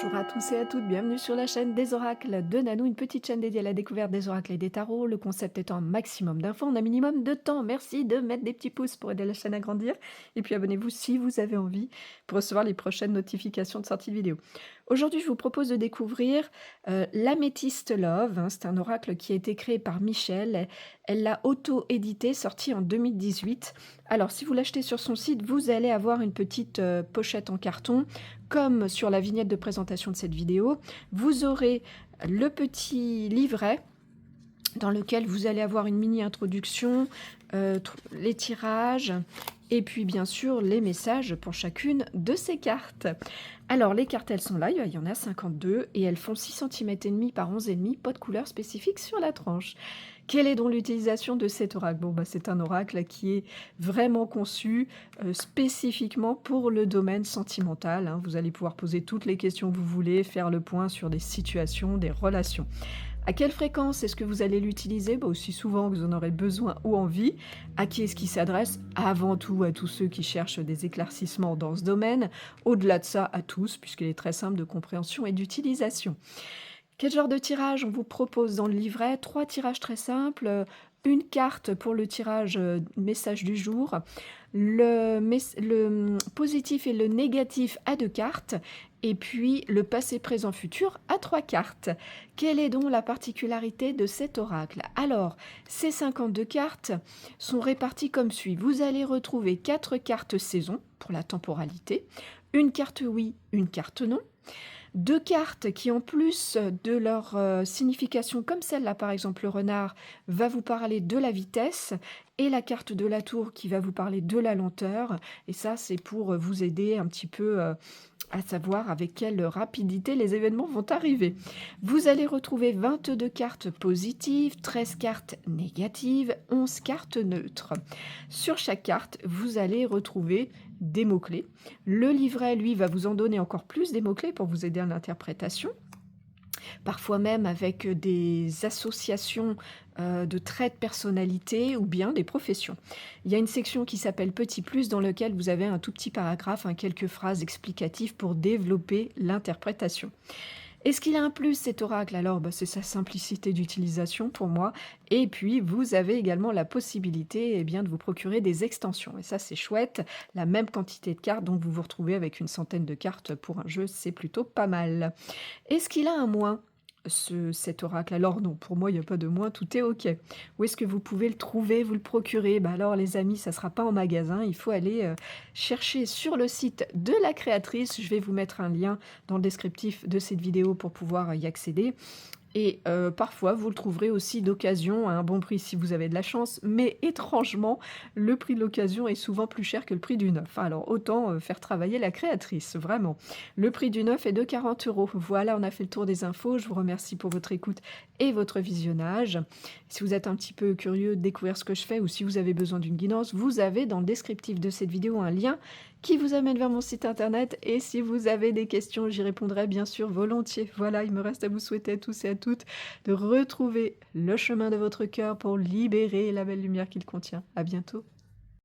Bonjour à tous et à toutes, bienvenue sur la chaîne des oracles de Nanou, une petite chaîne dédiée à la découverte des oracles et des tarots. Le concept étant un maximum d'infos en un minimum de temps. Merci de mettre des petits pouces pour aider la chaîne à grandir. Et puis abonnez-vous si vous avez envie pour recevoir les prochaines notifications de sortie de vidéo. Aujourd'hui, je vous propose de découvrir l'Améthyste Love, hein. C'est un oracle qui a été créé par Michel. Elle l'a auto-édité, sorti en 2018. Alors, si vous l'achetez sur son site, vous allez avoir une petite pochette en carton comme sur la vignette de présentation de cette vidéo. Vous aurez le petit livret dans lequel vous allez avoir une mini introduction, les tirages, et puis bien sûr les messages pour chacune de ces cartes. Alors les cartes, elles sont là, il y en a 52 et elles font 6 cm et demi par 11,5, pas de couleur spécifique sur la tranche. Quelle est donc l'utilisation de cet oracle? Bon, bah, c'est un oracle qui est vraiment conçu spécifiquement pour le domaine sentimental, hein. Vous allez pouvoir poser toutes les questions que vous voulez, faire le point sur des situations, des relations. À quelle fréquence est-ce que vous allez l'utiliser? Bah, aussi souvent que vous en aurez besoin ou envie. À qui est-ce qu'il s'adresse? Avant tout à tous ceux qui cherchent des éclaircissements dans ce domaine. Au-delà de ça, à tous, puisqu'il est très simple de compréhension et d'utilisation. Quel genre de tirage on vous propose dans le livret? 3 tirages très simples, une carte pour le tirage message du jour, le positif et le négatif à 2 cartes, et puis le passé, présent, futur à 3 cartes. Quelle est donc la particularité de cet oracle? Alors, ces 52 cartes sont réparties comme suit. Vous allez retrouver 4 cartes saison pour la temporalité, une carte oui, une carte non, 2 cartes qui, en plus de leur signification, comme celle-là par exemple, le renard, va vous parler de la vitesse, et la carte de la tour qui va vous parler de la lenteur. Et ça, c'est pour vous aider un petit peu à savoir avec quelle rapidité les événements vont arriver. Vous allez retrouver 22 cartes positives, 13 cartes négatives, 11 cartes neutres. Sur chaque carte, vous allez retrouver des mots-clés. Le livret, lui, va vous en donner encore plus des mots-clés pour vous aider à l'interprétation. Parfois même avec des associations de traits de personnalité ou bien des professions. Il y a une section qui s'appelle Petit plus dans lequel vous avez un tout petit paragraphe, quelques phrases explicatives pour développer l'interprétation. Est-ce qu'il a un plus cet oracle? Alors, c'est sa simplicité d'utilisation pour moi. Et puis, vous avez également la possibilité de vous procurer des extensions. Et ça, c'est chouette. La même quantité de cartes, donc vous vous retrouvez avec une centaine de cartes pour un jeu, c'est plutôt pas mal. Est-ce qu'il a un moins, cet oracle? Alors non, pour moi, il n'y a pas de moins, tout est OK. Où est-ce que vous pouvez le trouver, vous le procurer? Alors les amis, ça ne sera pas en magasin, il faut aller chercher sur le site de la créatrice. Je vais vous mettre un lien dans le descriptif de cette vidéo pour pouvoir y accéder. Et parfois, vous le trouverez aussi d'occasion à un bon prix si vous avez de la chance, mais étrangement, le prix de l'occasion est souvent plus cher que le prix du neuf. Alors autant faire travailler la créatrice, vraiment. Le prix du neuf est de 40 €. Voilà, on a fait le tour des infos. Je vous remercie pour votre écoute et votre visionnage. Si vous êtes un petit peu curieux de découvrir ce que je fais ou si vous avez besoin d'une guidance, vous avez dans le descriptif de cette vidéo un lien qui vous amène vers mon site internet, et si vous avez des questions, j'y répondrai bien sûr volontiers. Voilà, il me reste à vous souhaiter à tous et à toutes de retrouver le chemin de votre cœur pour libérer la belle lumière qu'il contient. À bientôt.